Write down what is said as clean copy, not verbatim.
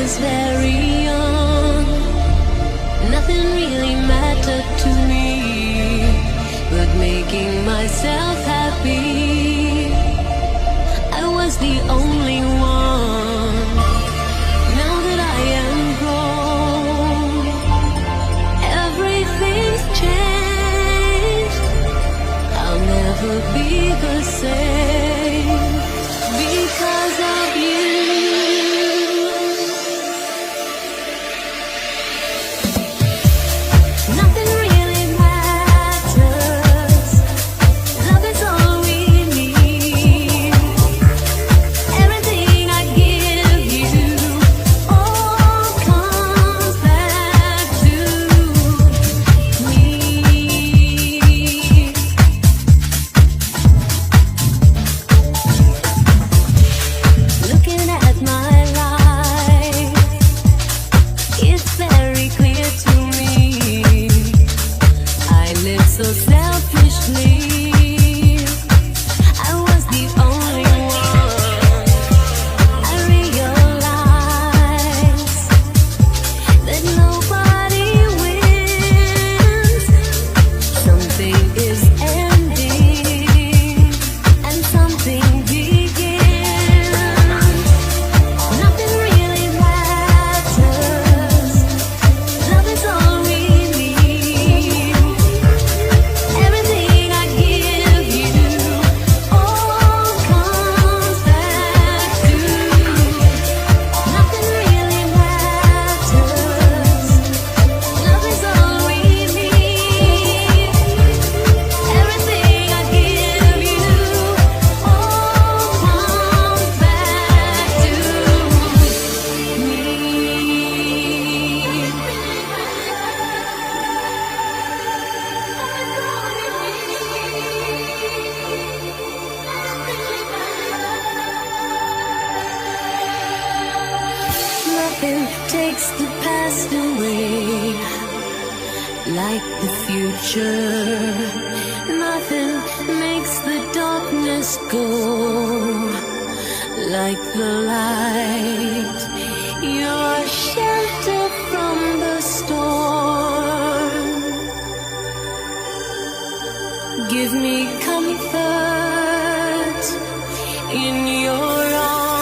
was very young, nothing really mattered to me but making myself happy. I was the only one. Now that I am grown, everything's changed. I'll never be the same because of you. Takes the past away like the future. Nothing makes the darkness go like the light. Your shelter from the storm. Give me comfort in your arms.